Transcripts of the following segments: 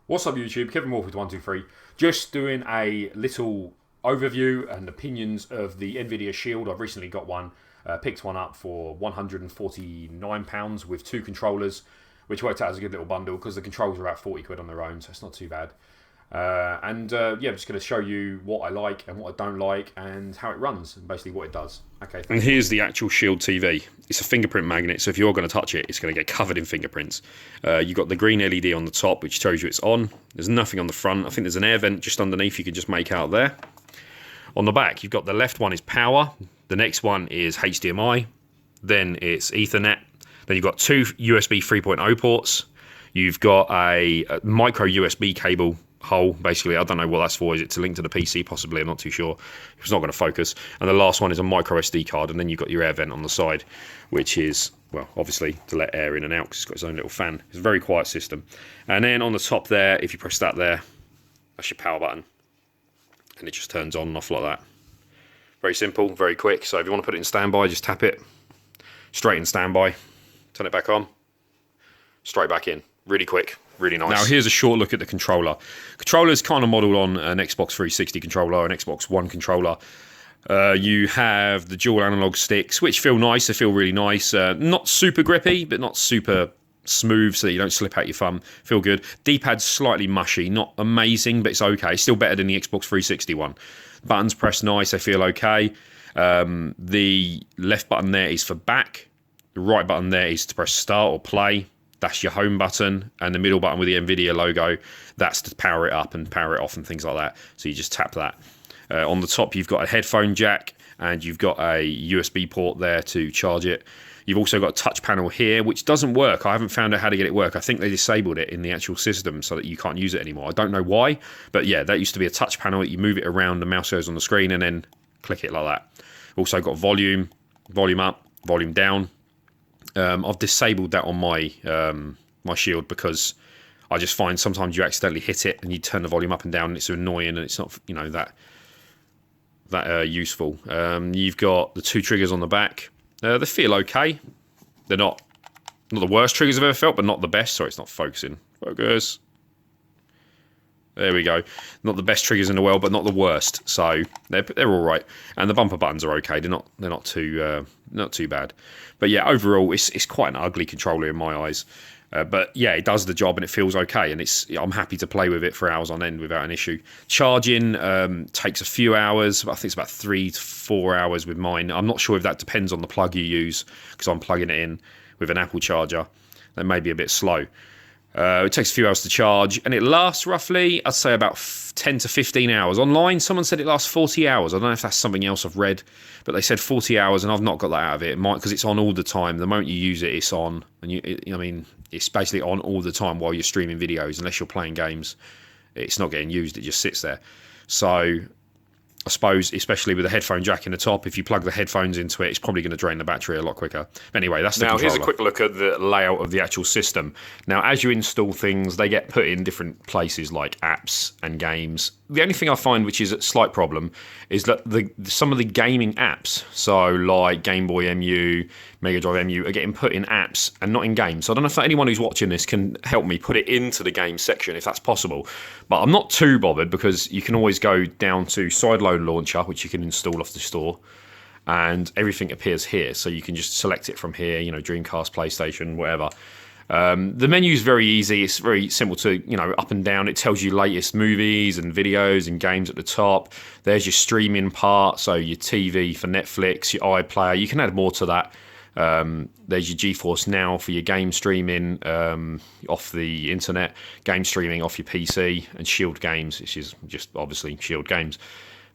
What's up, YouTube? Kevin Wolf with 123. Just doing a little overview and opinions of the Nvidia Shield. I've recently got one, picked one up for £149 with two controllers, which worked out as a good little bundle because the controls are about 40 quid on their own, so it's not too bad. Yeah, I'm just going to show you what I like and what I don't like and how it runs and basically what it does. Okay. And here's the actual Shield TV. It's a fingerprint magnet, so if you're going to touch it, it's going to get covered in fingerprints. You've got the green LED on the top, which tells you it's on. There's nothing on the front. I think there's an air vent just underneath you can just make out there. On the back, you've got the left one is power. The next one is HDMI. Then it's Ethernet. Then you've got two USB 3.0 ports. You've got a micro USB cable hole, basically. I don't know what that's for. Is it to link to the PC? Possibly, I'm not too sure. It's not going to focus. And the last one is a micro SD card, and then you've got your air vent on the side, which is, well, obviously to let air in and out because it's got its own little fan. It's a very quiet system. And then on the top there, if you press that there, that's your power button, and it just turns on and off like that. Very simple, very quick. So if you want to put it in standby, just tap it straight in standby, turn it back on, straight back in. Really quick. Really nice. Now here's a short look at the controller. Controller's kind of modelled on an Xbox 360 controller, an Xbox One controller. You have the dual analog sticks, which feel nice. They feel really nice. Not super grippy, but not super smooth, so that you don't slip out your thumb. Feel good. D-pad's slightly mushy, not amazing, but it's okay. Still better than the Xbox 360 one. Buttons press nice. They feel okay. The left button there is for back. The right button there is to press start or play. That's your home button, and the middle button with the Nvidia logo, that's to power it up and power it off and things like that. So you just tap that. On the top, you've got a headphone jack, and you've got a USB port there to charge it. You've also got a touch panel here, which doesn't work. I haven't found out how to get it work. I think they disabled it in the actual system so that you can't use it anymore. I don't know why, but yeah, that used to be a touch panel. You move it around, the mouse goes on the screen, and then click it like that. Also got volume, volume up, volume down. I've disabled that on my my Shield because I just find sometimes you accidentally hit it and you turn the volume up and down and it's annoying and it's not, you know, that useful. You've got the two triggers on the back. They feel okay. They're not the worst triggers I've ever felt, but not the best. Sorry, it's not focusing. Focus. There we go. Not the best triggers in the world, but not the worst. So they're all right. And the bumper buttons are okay. They're not too bad. But yeah, overall, it's quite an ugly controller in my eyes. But yeah, it does the job and it feels okay. And I'm happy to play with it for hours on end without an issue. Charging takes a few hours. I think it's about 3 to 4 hours with mine. I'm not sure if that depends on the plug you use because I'm plugging it in with an Apple charger. That may be a bit slow. It takes a few hours to charge, and it lasts roughly, I'd say, about 10 to 15 hours. Online, someone said it lasts 40 hours. I don't know if that's something else I've read, but they said 40 hours, and I've not got that out of it. It might, because it's on all the time. The moment you use it, it's on. And it's basically on all the time while you're streaming videos, unless you're playing games. It's not getting used. It just sits there. So I suppose, especially with the headphone jack in the top, if you plug the headphones into it, it's probably going to drain the battery a lot quicker. But anyway, that's the controller. Now, here's a quick look at the layout of the actual system. Now, as you install things, they get put in different places like apps and games. The only thing I find which is a slight problem is that some of the gaming apps, so like Game Boy MU, Mega Drive MU, are getting put in apps and not in games. So I don't know if anyone who's watching this can help me put it into the game section if that's possible. But I'm not too bothered because you can always go down to Sideload Launcher, which you can install off the store, and everything appears here. So you can just select it from here, Dreamcast, PlayStation, whatever. The menu is very easy. It's very simple to, up and down. It tells you latest movies and videos and games at the top. There's your streaming part, so your TV for Netflix, your iPlayer. You can add more to that. There's your GeForce Now for your game streaming off the internet, game streaming off your PC, and Shield Games, which is just obviously Shield Games.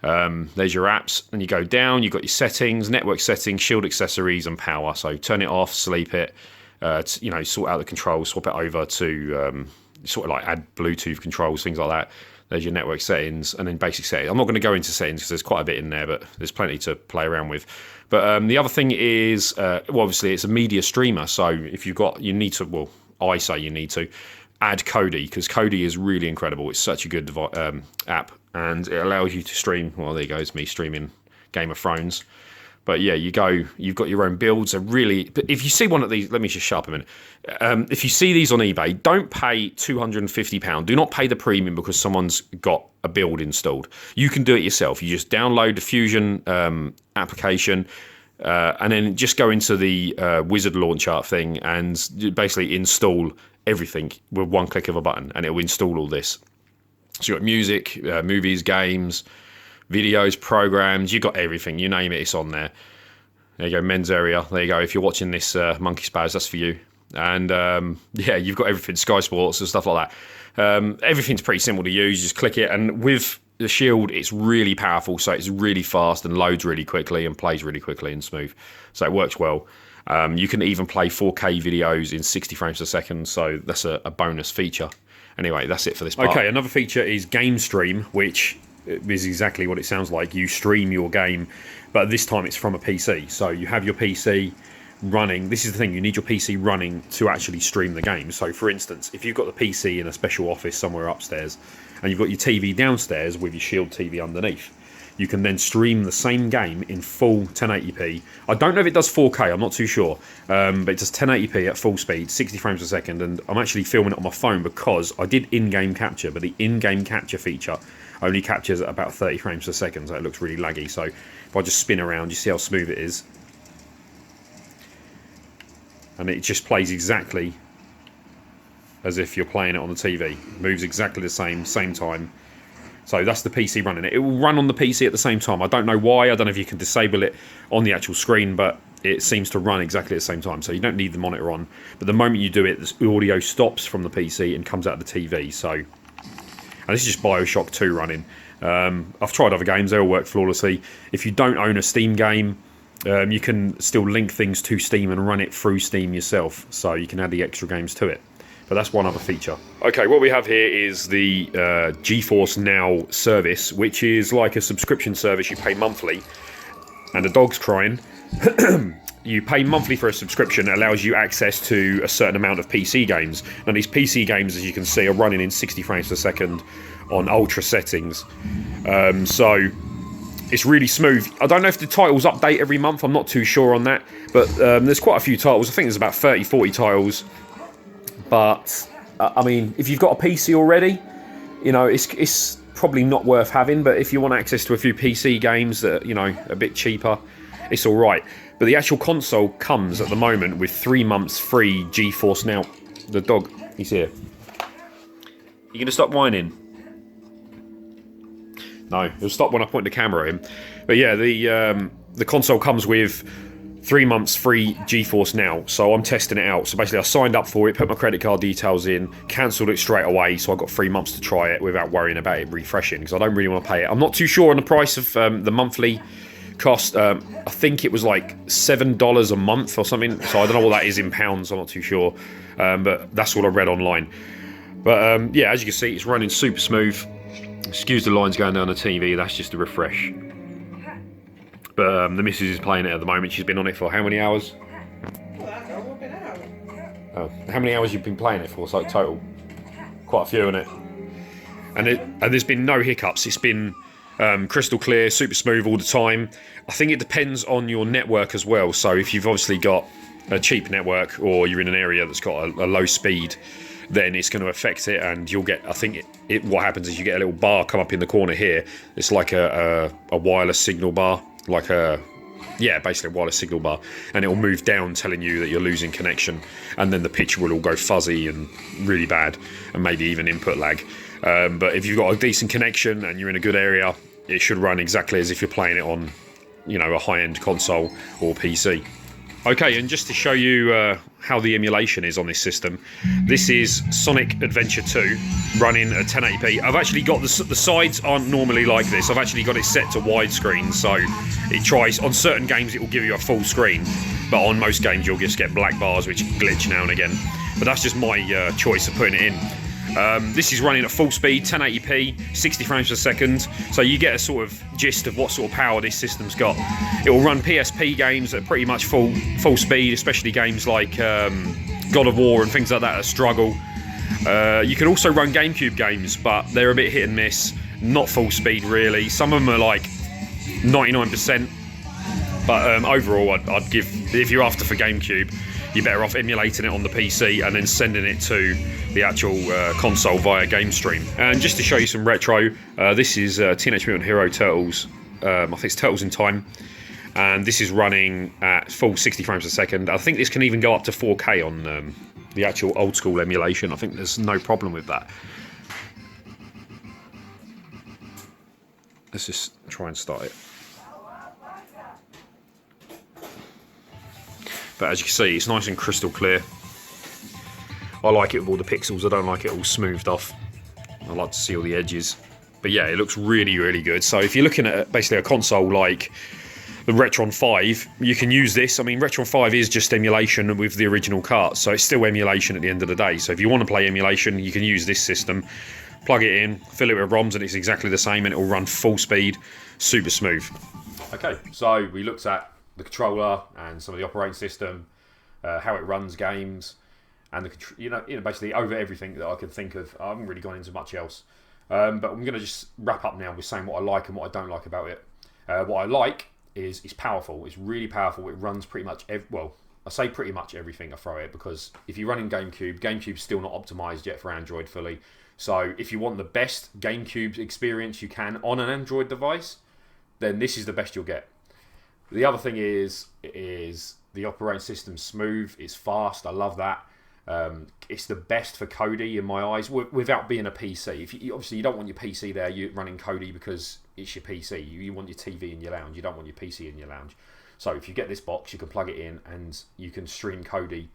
There's your apps, and you go down, you've got your settings, network settings, Shield accessories, and power. So turn it off, sleep it. Sort out the controls, swap it over to sort of like add Bluetooth controls, things like that. There's your network settings, and then basic settings. I'm not going to go into settings because there's quite a bit in there, but there's plenty to play around with. But the other thing is, obviously, it's a media streamer. So if you need to, I say you need to add Kodi, because Kodi is really incredible. It's such a good app, and it allows you to stream. Well, there you go, it's me streaming Game of Thrones. But yeah, you've got your own builds. But if you see one of these, let me just shut up a minute. If you see these on eBay, don't pay £250. Do not pay the premium because someone's got a build installed. You can do it yourself. You just download the Fusion application, and then just go into the wizard launcher thing and basically install everything with one click of a button, and it will install all this. So you've got music, movies, games, videos, programs, you've got everything. You name it, it's on there. There you go, men's area. There you go. If you're watching this Monkey Spaz, that's for you. And yeah, you've got everything, Sky Sports and stuff like that. Everything's pretty simple to use. You just click it, and with the Shield, it's really powerful, so it's really fast and loads really quickly and plays really quickly and smooth. So it works well. You can even play 4K videos in 60 frames per second, so that's a bonus feature. Anyway, that's it for this part. Okay, another feature is Game Stream, which is exactly what it sounds like. You stream your game, but this time it's from a PC. So you have your PC running. This is the thing, you need your PC running to actually stream the game. So for instance, if you've got the PC in a special office somewhere upstairs and you've got your TV downstairs with your Shield TV underneath, you can then stream the same game in full 1080p. I don't know if it does 4K, I'm not too sure, but it does 1080p at full speed, 60 frames per second, and I'm actually filming it on my phone because I did in-game capture, but the in-game capture feature only captures at about 30 frames per second, so it looks really laggy. So if I just spin around, you see how smooth it is, and it just plays exactly as if you're playing it on the TV. It moves exactly the same time. So that's the PC running it. It will run on the PC at the same time. I don't know why. I don't know if you can disable it on the actual screen, but it seems to run exactly at the same time. So you don't need the monitor on. But the moment you do it, the audio stops from the PC and comes out of the TV. So, and this is just BioShock 2 running. I've tried other games. They all work flawlessly. If you don't own a Steam game, you can still link things to Steam and run it through Steam yourself. So you can add the extra games to it. But that's one other feature. Okay, what we have here is the GeForce Now service, which is like a subscription service. You pay monthly, and the dog's crying. You pay monthly for a subscription. It allows you access to a certain amount of PC games. And these PC games, as you can see, are running in 60 frames per second on ultra settings. So it's really smooth. I don't know if the titles update every month. I'm not too sure on that. But there's quite a few titles. I think there's about 30, 40 titles. But, I mean, if you've got a PC already, you know, it's probably not worth having. But if you want access to a few PC games that are, you know, a bit cheaper, it's all right. But the actual console comes at the moment with 3 months free GeForce Now. The dog, he's here. You going to stop whining? No, he'll stop when I point the camera at him. But yeah, the console comes with 3 months free GeForce Now, so I'm testing it out. So basically I signed up for it, put my credit card details in, cancelled it straight away, so I got 3 months to try it without worrying about it refreshing, because I don't really want to pay it. I'm not too sure on the price of the monthly cost. I think it was like $7 a month or something, so I don't know what that is in pounds, I'm not too sure, but that's what I read online. But yeah, as you can see, it's running super smooth. Excuse the lines going down the TV, that's just a refresh. But the missus is playing it at the moment. She's been on it for how many hours? Oh, how many hours you've been playing it for? So total, quite a few, isn't it? And there's been no hiccups. It's been crystal clear, super smooth all the time. I think it depends on your network as well. So if you've obviously got a cheap network or you're in an area that's got a low speed, then it's going to affect it, and you'll get, I think what happens is you get a little bar come up in the corner here. It's like a wireless signal bar, like basically a wireless signal bar, and it will move down telling you that you're losing connection, and then the picture will all go fuzzy and really bad, and maybe even input lag. But if you've got a decent connection and you're in a good area, it should run exactly as if you're playing it on, you know, a high-end console or PC. Okay, and just to show you how the emulation is on this system, this is Sonic Adventure 2 running at 1080p. I've actually got the sides aren't normally like this. I've actually got it set to widescreen, so it tries, on certain games it will give you a full screen, but on most games you'll just get black bars which glitch now and again. But that's just my choice of putting it in. This is running at full speed, 1080p, 60 frames per second, so you get a sort of gist of what sort of power this system's got. It will run PSP games at pretty much full speed, especially games like God of War and things like that that struggle. You can also run GameCube games, but they're a bit hit and miss, not full speed really. Some of them are like 99%, But overall, I'd give, if you're after for GameCube, you're better off emulating it on the PC and then sending it to the actual console via game stream. And just to show you some retro, this is Teenage Mutant Hero Turtles. I think it's Turtles in Time. And this is running at full 60 frames a second. I think this can even go up to 4K on the actual old school emulation. I think there's no problem with that. Let's just try and start it. But as you can see, it's nice and crystal clear. I like it with all the pixels. I don't like it all smoothed off. I like to see all the edges. But yeah, it looks really, really good. So if you're looking at basically a console like the Retron 5, you can use this. I mean, Retron 5 is just emulation with the original carts, so it's still emulation at the end of the day. So if you want to play emulation, you can use this system, plug it in, fill it with ROMs, and it's exactly the same, and it will run full speed, super smooth. Okay, so we looked at the controller and some of the operating system, how it runs games, and the basically over everything that I can think of. I haven't really gone into much else, but I'm going to just wrap up now with saying what I like and what I don't like about it. What I like is it's powerful. It's really powerful. It runs pretty much I say pretty much everything I throw it, because if you're running GameCube's still not optimized yet for Android fully. So if you want the best GameCube experience you can on an Android device, then this is the best you'll get. The other thing is the operating system's smooth. It's fast. I love that. It's the best for Kodi in my eyes, without being a PC. Obviously you don't want your PC there, you're running Kodi because it's your PC. You want your TV in your lounge. You don't want your PC in your lounge. So if you get this box, you can plug it in and you can stream Kodi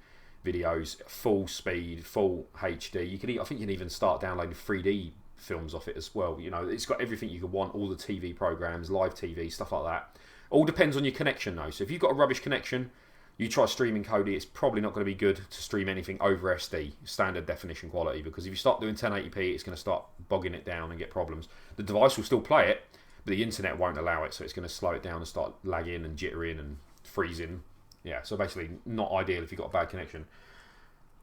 videos, full speed, full HD. I think you can even start downloading 3D films off it as well. You know, it's got everything you could want, all the TV programs, live TV, stuff like that. All depends on your connection though. So if you've got a rubbish connection, you try streaming Kodi, it's probably not going to be good to stream anything over SD, standard definition quality, because if you start doing 1080p, it's going to start bogging it down and get problems. The device will still play it, but the internet won't allow it, so it's going to slow it down and start lagging and jittering and freezing. Yeah, so basically not ideal if you've got a bad connection.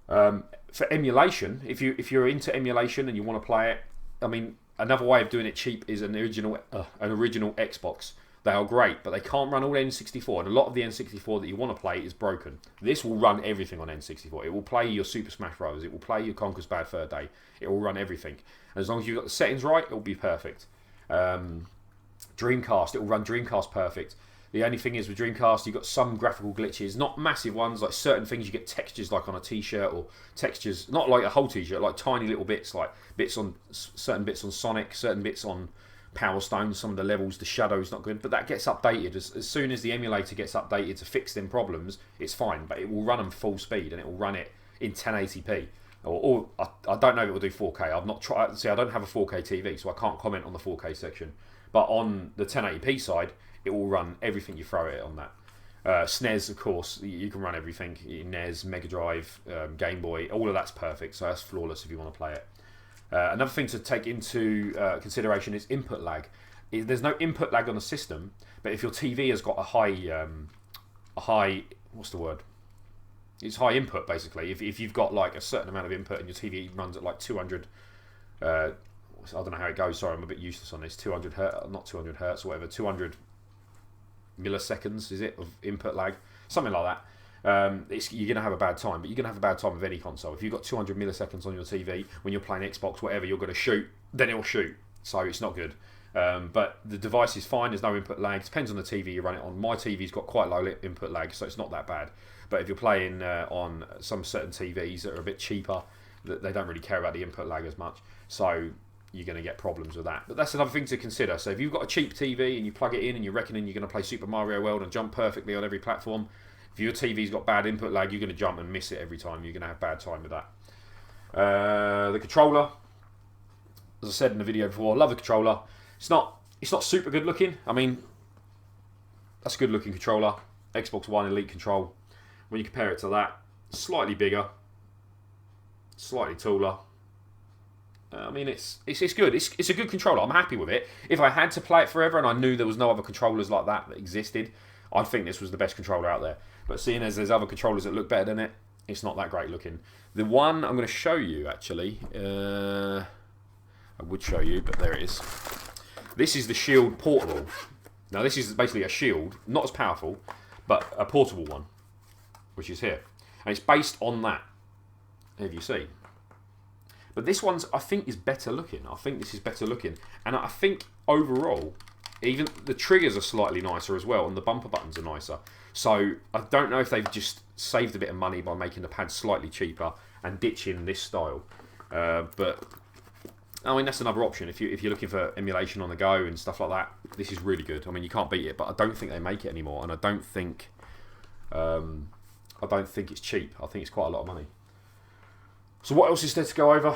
For emulation, if you're into emulation and you want to play it, I mean, another way of doing it cheap is an original Xbox. They are great, but they can't run all N64, and a lot of the N64 that you want to play is broken. This will run everything on N64. It will play your Super Smash Bros. It will play your Conker's Bad Fur Day. It will run everything. And as long as you've got the settings right, it will be perfect. Dreamcast, it will run Dreamcast perfect. The only thing is with Dreamcast, you've got some graphical glitches, not massive ones, like certain things you get textures like on a t-shirt, or textures, not like a whole t-shirt, like tiny little bits, like certain bits on Sonic, certain bits on Power Stone, some of the levels, the shadow's not good, but that gets updated. As soon as the emulator gets updated to fix them problems, it's fine, but it will run them full speed, and it will run it in 1080p. Or I don't know if it will do 4K. I've not tried. See, I don't have a 4K TV, so I can't comment on the 4K section. But on the 1080p side, it will run everything you throw it on that. SNES, of course, you can run everything. NES, Mega Drive, Game Boy, all of that's perfect, so that's flawless if you want to play it. Another thing to take into consideration is input lag. There's no input lag on the system, but if your TV has got a high, what's the word? It's high input, basically. If you've got like a certain amount of input and your TV runs at like 200, I don't know how it goes, sorry, I'm a bit useless on this, 200 hertz, not 200 hertz or whatever, 200 milliseconds, is it, of input lag? Something like that. You're going to have a bad time, but you're going to have a bad time with any console. If you've got 200 milliseconds on your TV, when you're playing Xbox, whatever, you're going to shoot, then it'll shoot. So it's not good. But the device is fine, there's no input lag. Depends on the TV you run it on. My TV's got quite low input lag, so it's not that bad. But if you're playing on some certain TVs that are a bit cheaper, they don't really care about the input lag as much. So you're going to get problems with that. But that's another thing to consider. So if you've got a cheap TV and you plug it in and you're reckoning you're going to play Super Mario World and jump perfectly on every platform, if your TV's got bad input lag, you're going to jump and miss it every time. You're going to have a bad time with that. The controller, as I said in the video before, I love the controller. It's not super good looking. I mean, that's a good looking controller. Xbox One Elite control. When you compare it to that, slightly bigger, slightly taller. I mean, it's good. It's a good controller. I'm happy with it. If I had to play it forever and I knew there was no other controllers like that existed, I'd think this was the best controller out there. But seeing as there's other controllers that look better than it, it's not that great looking. The one I'm going to show you, actually, I would show you, but there it is. This is the Shield Portable. Now this is basically a shield, not as powerful, but a portable one, which is here. And it's based on that, if you see. But this one's, I think, is better looking. I think this is better looking. And I think overall, even the triggers are slightly nicer as well, and the bumper buttons are nicer. So I don't know if they've just saved a bit of money by making the pad slightly cheaper and ditching this style. But I mean, that's another option. If you're looking for emulation on the go and stuff like that, this is really good. I mean, you can't beat it, but I don't think they make it anymore, and I don't think it's cheap. I think it's quite a lot of money. So what else is there to go over?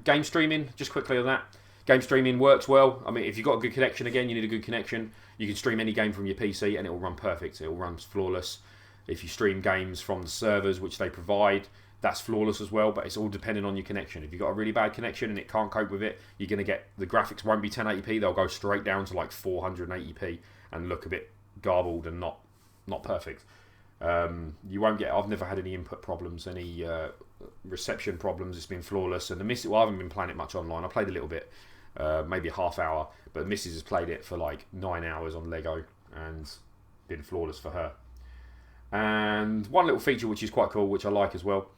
Game streaming, just quickly on that. Game streaming works well. I mean, if you've got a good connection, again, you need a good connection. You can stream any game from your PC and it will run perfect. It will run flawless. If you stream games from the servers, which they provide, that's flawless as well, but it's all depending on your connection. If you've got a really bad connection and it can't cope with it, you're going to get, the graphics won't be 1080p, they'll go straight down to like 480p and look a bit garbled and not perfect. You won't get, I've never had any input problems, any reception problems. It's been flawless. And I haven't been playing it much online. I played a little bit, maybe a half hour, but the missus has played it for like 9 hours on Lego and been flawless for her. And one little feature which is quite cool, which I like as well,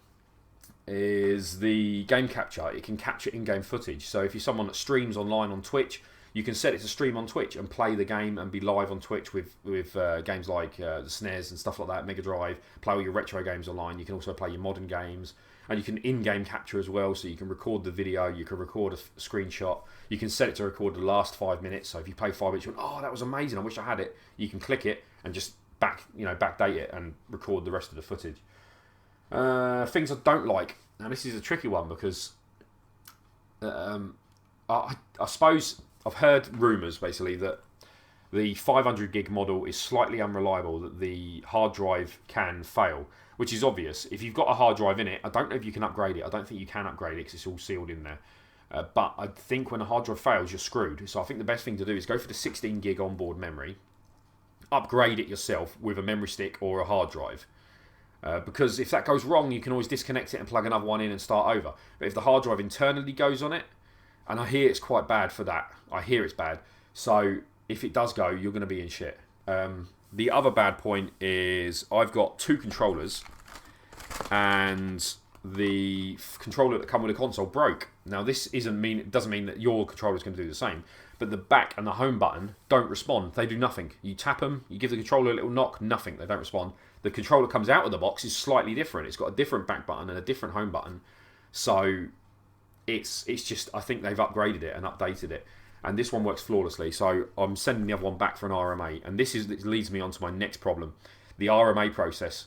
is the game capture. It can capture in-game footage. So if you're someone that streams online on Twitch, you can set it to stream on Twitch and play the game and be live on Twitch with games like the SNES and stuff like that, Mega Drive, play all your retro games online. You can also play your modern games, and you can in-game capture as well, so you can record the video, you can record a screenshot, you can set it to record the last 5 minutes. So if you play 5 minutes, you went, oh, that was amazing, I wish I had it, you can click it and just backdate it and record the rest of the footage. Things I don't like, and this is a tricky one because I suppose I've heard rumours basically that the 500 gig model is slightly unreliable, that the hard drive can fail, which is obvious. If you've got a hard drive in it, I don't know if you can upgrade it. I don't think you can upgrade it because it's all sealed in there. But I think when a hard drive fails, you're screwed. So I think the best thing to do is go for the 16 gig onboard memory, upgrade it yourself with a memory stick or a hard drive. Because if that goes wrong, you can always disconnect it and plug another one in and start over. But if the hard drive internally goes on it, and I hear it's quite bad for that. I hear it's bad. So if it does go, you're going to be in shit. The other bad point is I've got 2 controllers, and the controller that come with the console broke. Now this doesn't mean that your controller is going to do the same, but the back and the home button don't respond. They do nothing. You tap them, you give the controller a little knock, nothing. They don't respond. The controller comes out of the box is slightly different. It's got a different back button and a different home button. So it's just, I think they've upgraded it and updated it, and this one works flawlessly. So I'm sending the other one back for an RMA, and this leads me on to my next problem, the RMA process.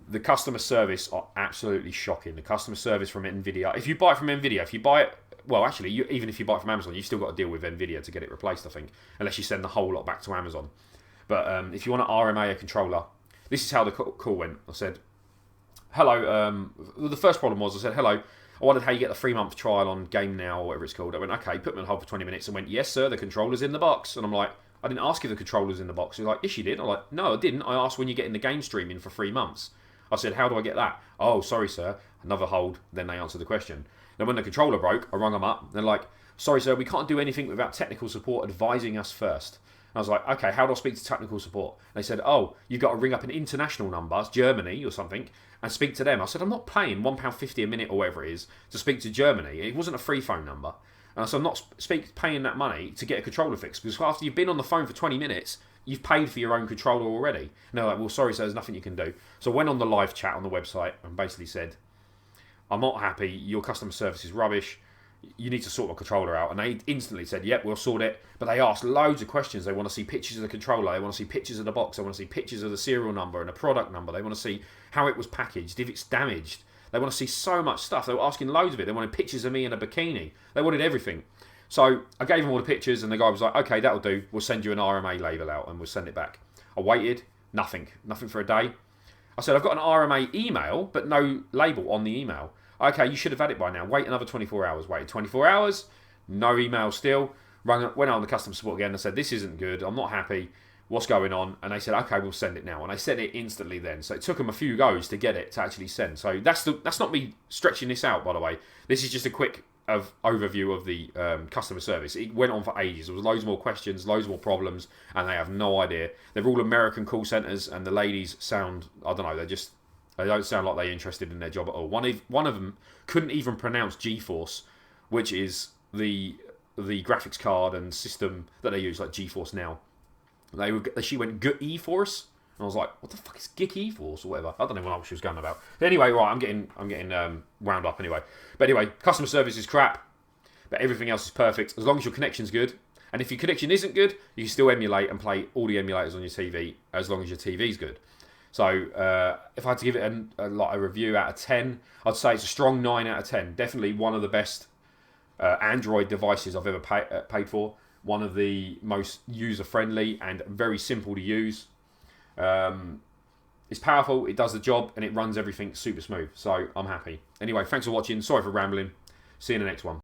The customer service are absolutely shocking. The customer service from Nvidia, if you buy it from Nvidia, even if you buy it from Amazon, you've still got to deal with Nvidia to get it replaced, I think, unless you send the whole lot back to Amazon. But if you want to RMA a controller, this is how the call went. I said, hello, the first problem was, I said, hello, I wondered how you get the 3-month trial on Game Now or whatever it's called. I went, okay, put me on hold for 20 minutes and went, yes sir, the controller's in the box. And I'm like, I didn't ask if the controller's in the box. He's like, yes you did. I'm like, no I didn't. I asked when you're getting the game streaming for 3 months. I said, how do I get that? Oh, sorry sir. Another hold. Then they answered the question. Then when the controller broke, I rung them up. They're like, sorry sir, we can't do anything without technical support advising us first. And I was like, okay, how do I speak to technical support? They said, oh, you've got to ring up an international number, Germany or something, and speak to them. I said, I'm not paying £1.50 a minute or whatever it is to speak to Germany. It wasn't a free phone number. And I said, I'm not paying that money to get a controller fixed, because after you've been on the phone for 20 minutes, you've paid for your own controller already. And they're like, well, sorry, sir, there's nothing you can do. So I went on the live chat on the website and basically said, I'm not happy. Your customer service is rubbish. You need to sort my controller out. And they instantly said, yep, we'll sort it. But they asked loads of questions. They want to see pictures of the controller. They want to see pictures of the box. They want to see pictures of the serial number and the product number. They want to see how it was packaged, if it's damaged. They want to see so much stuff. They were asking loads of it. They wanted pictures of me in a bikini. They wanted everything. So I gave them all the pictures, and the guy was like, okay, that'll do. We'll send you an RMA label out and we'll send it back. I waited. Nothing for a day. I said, I've got an RMA email, but no label on the email. Okay, you should have had it by now. Wait another 24 hours. Waited 24 hours. No email still. Went on the customer support again and said, this isn't good. I'm not happy. What's going on? And they said, okay, we'll send it now. And I sent it instantly then. So it took them a few goes to get it to actually send. So that's not me stretching this out, by the way. This is just a quick of overview of the customer service. It went on for ages. There was loads more questions, loads more problems, and they have no idea. They're all American call centers, and the ladies sound, I don't know, they don't sound like they're interested in their job at all. One of them couldn't even pronounce GeForce, which is the graphics card and system that they use, like GeForce Now. She went GeForce, and I was like, what the fuck is GeForce or whatever? I don't know what she was going about. But anyway, right, I'm getting wound up anyway. But anyway, customer service is crap, but everything else is perfect as long as your connection's good. And if your connection isn't good, you can still emulate and play all the emulators on your TV as long as your TV's good. So if I had to give it a review out of 10, I'd say it's a strong 9 out of 10. Definitely one of the best Android devices I've ever paid for. One of the most user-friendly and very simple to use. It's powerful, it does the job, and it runs everything super smooth. So I'm happy. Anyway, thanks for watching. Sorry for rambling. See you in the next one.